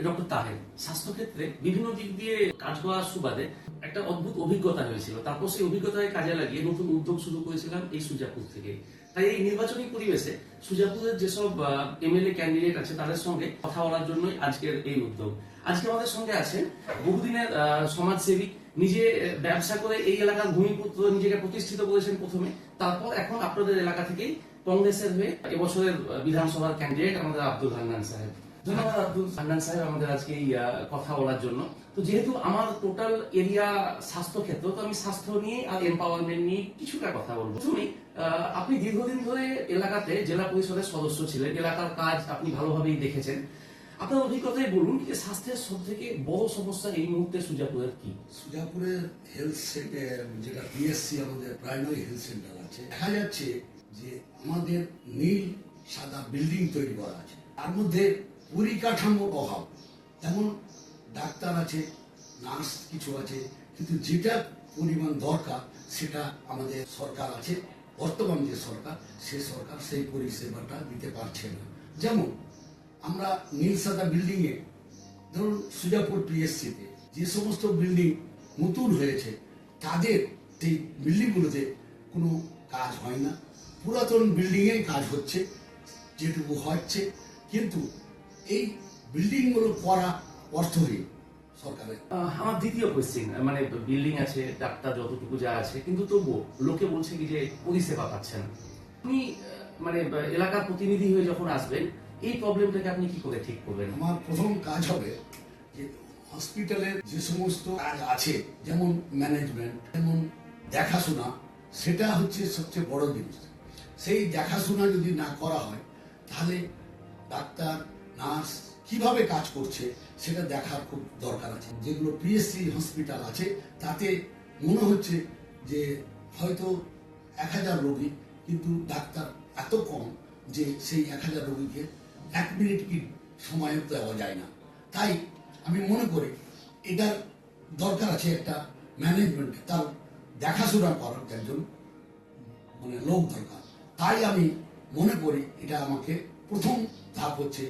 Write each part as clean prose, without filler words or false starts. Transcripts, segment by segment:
Doctor Taher স্বাস্থ্যক্ষেত্রে বিভিন্ন দিক দিয়ে কাজ করার সুবাদে একটা অদ্ভুত অভিজ্ঞতা হয়েছিল। তারপর সেই অভিজ্ঞতাকে কাজে লাগিয়ে নতুন উদ্যোগ শুরু করেছিলাম এই সুজাপুর থেকে। তাই এই নির্বাচনী পরিবেশে সুজাপুরের যেসব এমএলএ ক্যান্ডিডেট আছে তাদের সঙ্গে কথা বলার জন্যই আজকের এই উদ্যোগ। আজকে আমাদের সঙ্গে আছেন বহুদিনের সমাজসেবী, নিজে ব্যবসা করে এই এলাকার ভূমিপুত্র নিজেকে প্রতিষ্ঠিত করেছেন প্রথমে, তারপর এখন আপনাদের এলাকা থেকেই কংগ্রেসের হয়ে এবছরের বিধানসভার ক্যান্ডিডেট আমাদের আব্দুল হান্নান সাহেব। ধন্যবাদ আব্দুল হান্নান সাহেব আমাদের আজকে এই কথা বলার জন্য। তো যেহেতু আমার টোটাল এরিয়া স্বাস্থ্য ক্ষেত্র, তো আমি স্বাস্থ্য নিয়ে আর এম্পাওয়ারমেন্ট নিয়ে কিছুটা কথা বলবো। প্রথমেই আপনি দীর্ঘদিন ধরে এলাকাতে জেলা পরিষদের সদস্য ছিলেন, এলাকার কাজ আপনি ভালোভাবেই দেখেছেন। আপনার অভিজ্ঞতায় বলুন যে স্বাস্থ্যের সব থেকে বড় সমস্যা এই মুহূর্তে সুজাপুরের কি? সুজাপুরের হেলথ সেন্টার, যেটা পিএসসি আমাদের প্রাইমারি হেলথ সেন্টার আছে, দেখা যাচ্ছে যে আমাদের নীল সাদা বিল্ডিং তৈরি করা আছে, তার মধ্যে পরিকাঠামোর অভাব। যেমন ডাক্তার আছে, নার্স কিছু আছে, কিন্তু যেটা পরিমাণ দরকার সেটা আমাদের সরকার আছে, বর্তমান যে সরকার, সে সরকার সেই পরিষেবাটা দিতে পারছে না। যেমন আমরা নীল সাদা বিল্ডিং এ, ধরুন সুজাপুর পিএসসিতে যে সমস্ত বিল্ডিং নতুন হয়েছে, তাদের সেই বিল্ডিংগুলোতে কোনো কাজ হয় না, পুরাতন বিল্ডিং এ কাজ হচ্ছে যেটুকু হচ্ছে। কিন্তু এই বিল্ডিং গুলো করা অর্থহীন সরকারের। আমার দ্বিতীয় কোয়েশ্চেন, মানে বিল্ডিং আছে, ডাক্তার যতটুকু যা আছে, কিন্তু তবুও লোকে বলছে কি যে পরিষেবা পাচ্ছে না। আপনি মানে এলাকার প্রতিনিধি হয়ে যখন আসবেন, এই প্রবলেমটাকে আপনি কি করে ঠিক করবেন? আমার প্রথম কাজ হবে যে হসপিটালের যে সমস্ত কাজ আছে, যেমন ম্যানেজমেন্ট, যেমন দেখাশোনা, সেটা হচ্ছে সবচেয়ে বড় জিনিস। সেই দেখাশোনা যদি না করা হয়, তাহলে ডাক্তার নার্স কিভাবে কাজ করছে সেটা দেখার খুব দরকার আছে। যেগুলো পিএসসি হসপিটাল আছে, তাতে মনে হচ্ছে যে হয়তো 1000 রোগী, কিন্তু ডাক্তার এত কম যে সেই 1000 রোগীকে 1 মিনিট কি সময় দেওয়া যায় না। তাই আমি মনে করি এটার দরকার আছে একটা ম্যানেজমেন্ট, তার দেখাশোনা করার একজন মানে লোক দরকার। তাই আমি মনে করি এটা আমাকে প্রথম ধাপ হচ্ছে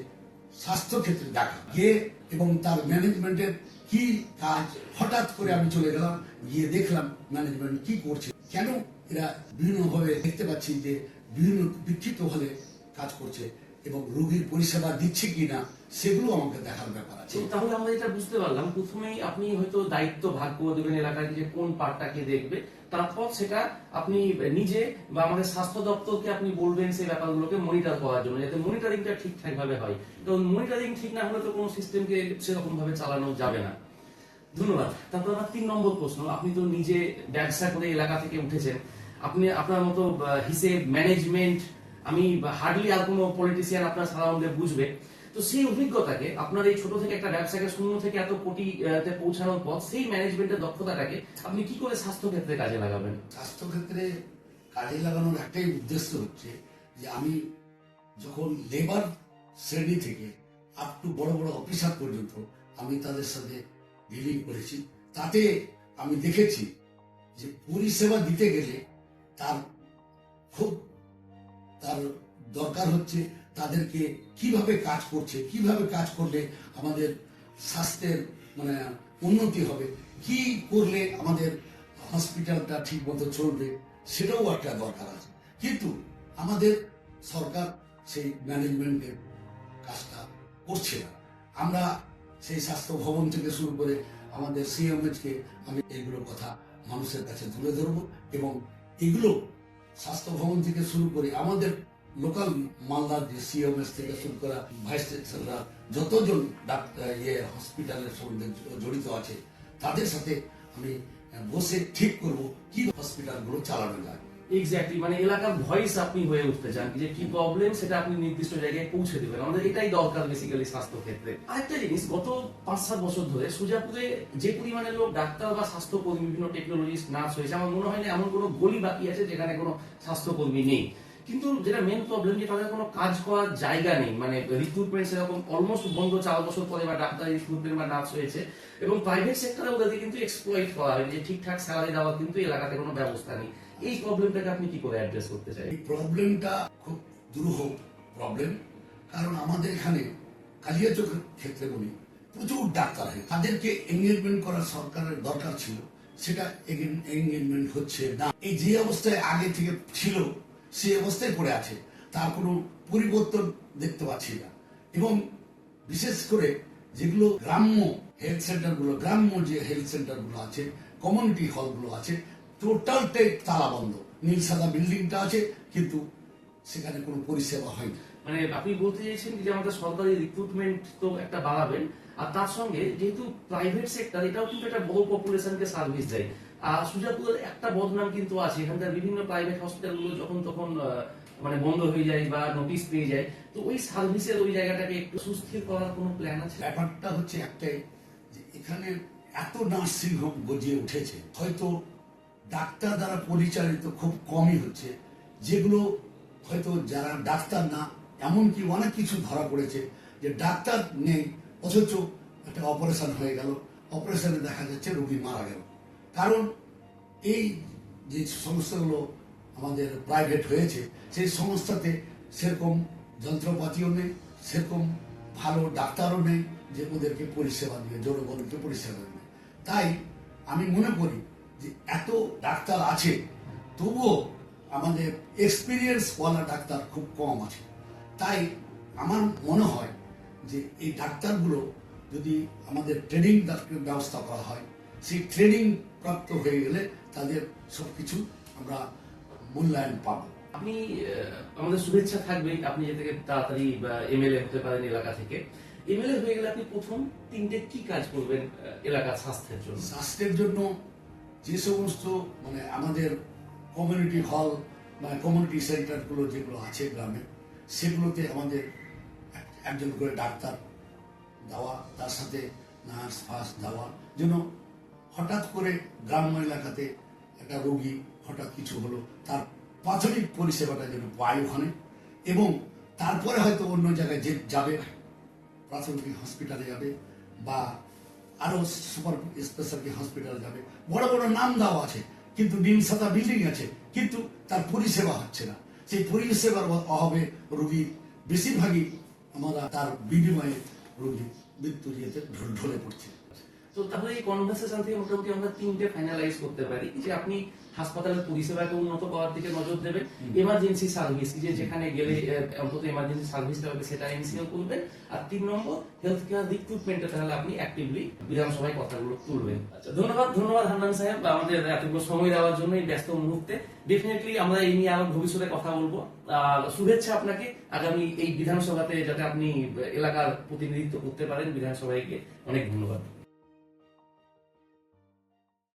স্বাস্থ্য ক্ষেত্রে দেখা গিয়ে, এবং তার ম্যানেজমেন্টের কি কাজ। হঠাৎ করে আমি চলে গেলাম, গিয়ে দেখলাম ম্যানেজমেন্ট কি করছে, কেন এরা বিভিন্নভাবে দেখতে পাচ্ছি যে বিভিন্ন বিক্ষিপ্ত হলে কাজ করছে, এবং রোগীর পরিষেবা দিচ্ছে কিনা সেগুলো আমাকে দেখার ব্যাপার আছে। তাহলে আমরা এটা বুঝতে পারলাম, প্রথমেই আপনি হয়তো দায়িত্ব ভাগ করে দেবেন এলাকায় যে কোন পার্টটাকে দেখবে, তারপর সেটা আপনি নিজে বা আমাদের স্বাস্থ্য দপ্তরকে আপনি বলবেন সেই ব্যাপারগুলোকে মনিটর করার জন্য, যাতে মনিটরিংটা ঠিকঠাক ভাবে হয়। কারণ মনিটরিং ঠিক না হলে তো কোনো সিস্টেমকে সেরকম ভাবে চালানো যাবে না। ধন্যবাদ। তারপর আমার 3 নম্বর প্রশ্ন, আপনি তো নিজে ব্যবসা করে এলাকা থেকে উঠেছেন, আপনি আপনার মতো হিসেব ম্যানেজমেন্ট আমি হার্ডলি আর কোনো পলিটিশিয়ান আপনার সারাউন্ডে বুঝবে। তো সেই অভিজ্ঞতাকে আপনার এই ছোট থেকে একটা ব্যবসাকে শূন্য থেকে এত কোটিতে পৌঁছানোর পর সেই ম্যানেজমেন্টের দক্ষতাটাকে আপনি কি করে স্বাস্থ্য ক্ষেত্রে কাজে লাগাবেন? স্বাস্থ্য ক্ষেত্রে কাজে লাগানোর একটাই উদ্দেশ্য হচ্ছে যে আমি যখন লেবার শ্রেণী থেকে আপ টু বড় বড় অফিসার পর্যন্ত আমি তাদের সাথে ডিলিং করেছি, তাতে আমি দেখেছি যে পরিষেবা দিতে গেলে তার দরকার হচ্ছে তাদেরকে কিভাবে কাজ করছে, কিভাবে কাজ করলে আমাদের স্বাস্থ্যের মানে উন্নতি হবে, কি করলে আমাদের হসপিটালটা ঠিক মতো চলবে, সেটাও একটা দরকার আছে। কিন্তু আমাদের সরকার সেই ম্যানেজমেন্টের কাজটা করছে না। আমরা সেই স্বাস্থ্য ভবন থেকে শুরু করে আমাদের সিএমএইচকে আমি এগুলোর কথা মানুষের কাছে তুলে ধরবো, এবং এগুলো স্বাস্থ্য ভবন থেকে শুরু করে আমাদের লোকাল মালদার যে সিএমএস থেকে শুরু করা ভাইস চ্যান্সেলর, যতজন হসপিটালের সঙ্গে জড়িত আছে, তাদের সাথে আমি বসে ঠিক করব কি হসপিটালগুলো চালানো যায়। এক্স্যাক্টলি, মানে এলাকার ভয়েস আপনি হয়ে উঠতে চান, যে কি প্রবলেম সেটা আপনি নির্দিষ্ট জায়গায় পৌঁছে দেবেন। আমাদের এটাই দরকার বেসিক্যালি স্বাস্থ্য ক্ষেত্রে। আরেকটা জিনিস, গত 5-7 বছর ধরে সুজাপুরে যে পরিমাণে লোক ডাক্তার বা স্বাস্থ্যকর্মী, বিভিন্ন টেকনোলজিস্ট, নার্স হয়েছে, আমার মনে হয় না এমন কোনো গলি বাকি আছে যেখানে কোনো স্বাস্থ্যকর্মী নেই। কিন্তু যেটা মেন প্রবলেম, যে তাদের কোনো কাজ করার জায়গা নেই, মানে রিক্রুটমেন্ট সেরকম অলমোস্ট বন্ধ 4 বছর পরে, বা ডাক্তার রিক্রুটমেন্ট বা নার্স হয়েছে, এবং প্রাইভেট সেক্টরে ওদেরকে কিন্তু এক্সপ্লয়েট করা হয়, যে ঠিকঠাক স্যালারি দেওয়ার কিন্তু এলাকাতে কোনো ব্যবস্থা নেই। এই প্রবলেমটাকে আপনি কি করে অ্যাড্রেস করতে চাই? এই প্রবলেমটা খুব দুরূহ প্রবলেম, কারণ আমাদের এখানে কালিয়াচকের ক্ষেত্রে বলি, প্রচুর ডাক্তার হয়, তাদেরকে এঙ্গেজমেন্ট করার সরকারের দরকার ছিল, সেটা এঙ্গেজমেন্ট হচ্ছে না। এই যে অবস্থায় আগে থেকে ছিল সেই অবস্থায় পড়ে আছে, তার কোনো পরিবর্তন দেখতে পাচ্ছি না। এবং বিশেষ করে যেগুলো গ্রাম্য হেলথ সেন্টারগুলো, গ্রাম্য যে হেলথ সেন্টারগুলো আছে, কমিউনিটি হলগুলো আছে, টোটালটাই তালা বন্ধ। নীল সাদা বিল্ডিংটা আছে, কিন্তু সেখানে কোনো পরিষেবা হয়নি। মানে আপনি বলতে চাইছেন যে আমাদের সরকারি রিক্রুটমেন্ট তো একটা বাড়াবেন, আর তার সঙ্গে যেহেতু প্রাইভেট সেক্টর এটাও কিন্তু একটা বহু পপুলেশনকে সার্ভিস দেয়। আর সুজাপুরের একটা বদনাম কিন্তু আছে, এখানকার বিভিন্ন প্রাইভেট হসপিটালগুলো যখন তখন মানে বন্ধ হয়ে যায় বা নোটিশ পেয়ে যায়, তো ওই সার্ভিসের ওই জায়গাটাকে একটু সুস্থির করার কোনো প্ল্যান আছে? ব্যাপারটা হচ্ছে একটাই, যে এখানে এত নার্সিং হোম গজিয়ে উঠেছে, হয়তো ডাক্তার দ্বারা পরিচালিত খুব কমই হচ্ছে, যেগুলো হয়তো যারা ডাক্তার না, এমনকি অনেক কিছু ধরা পড়েছে যে ডাক্তার নেই, অথচ একটা অপারেশন হয়ে গেল, অপারেশনে দেখা যাচ্ছে রোগী মারা গেল। কারণ এই যে সংস্থাগুলো আমাদের প্রাইভেট হয়েছে, সেই সংস্থাতে সেরকম যন্ত্রপাতিও নেই, সেরকম ভালো ডাক্তারও নেই যে ওদেরকে পরিষেবা দিবে, জনগণকে পরিষেবা দিবে। তাই আমি মনে করি যে এত ডাক্তার আছে, তবুও আমাদের এক্সপিরিয়েন্স ওয়ালা ডাক্তার খুব কম আছে। তাই আমার মনে হয় যে এই ডাক্তারগুলো যদি আমাদের ট্রেনিং ব্যবস্থা করা হয়, সেই ট্রেনিং প্রাপ্ত হয়ে গেলে তাদের সবকিছু আমরা মূল্যায়ন পাবো। আপনি আমাদের শুভেচ্ছা থাকবে, আপনি যে থেকে তাড়াতাড়ি এমএলএ হতে পারেন এলাকা থেকে। এমএলএ হয়ে গেলে আপনি প্রথম তিনটে কি কাজ করবেন এলাকার স্বাস্থ্যের জন্য? স্বাস্থ্যের জন্য যে সমস্ত মানে আমাদের কমিউনিটি হল বা কমিউনিটি সেন্টারগুলো যেগুলো আছে গ্রামে, সেগুলোতে আমাদের একজন করে ডাক্তার দেওয়া, তার সাথে নার্স ফার্স দেওয়া, যেন হঠাৎ করে গ্রাম্য এলাকাতে একটা রোগী হঠাৎ কিছু হলো, তার প্রাথমিক পরিষেবাটা যেন পায় ওখানে, এবং তারপরে হয়তো অন্য জায়গায় যে যাবে, প্রাথমিক হসপিটালে যাবে বা আরো সুপার স্পেশালিটি হসপিটালে যাবে। বড় বড় নাম দেওয়া আছে, কিন্তু নীল সাদা বিল্ডিং আছে, কিন্তু তার পরিষেবা হচ্ছে না। সেই পরিষেবার অভাবে রোগী বেশিরভাগই আমরা তার বিনিময়ে রোগী মৃত্যু ইয়েতে ঢলে পড়ছে। তো তাহলে এই কনভারসেশন থেকে মোটামুটি আমরা তিনটে ফাইনালাইজ করতে পারি যে আপনি হাসপাতালের পরিষেবাকে উন্নত করার দিকে নজর দেবেন, এমার্জেন্সি সার্ভিস যে যেখানে গেলে অন্তত এমার্জেন্সি সার্ভিসটা হবে সেটা এনসিও করবেন, আর 3 নম্বর হেলথ কেয়ার রিক্রুটমেন্টে তাহলে আপনি অ্যাক্টিভলি বিধানসভায় কথাগুলো তুলবেন। আচ্ছা, ধন্যবাদ হান্নান সাহেব আমাদের এতগুলো সময় দেওয়ার জন্য এই ব্যস্ত মুহূর্তে। ডেফিনেটলি আমরা এই নিয়ে আরো ভবিষ্যতে কথা বলবো। শুভেচ্ছা আপনাকে আগামী এই বিধানসভাতে, যাতে আপনি এলাকার প্রতিনিধিত্ব করতে পারেন বিধানসভায় গিয়ে। অনেক ধন্যবাদ।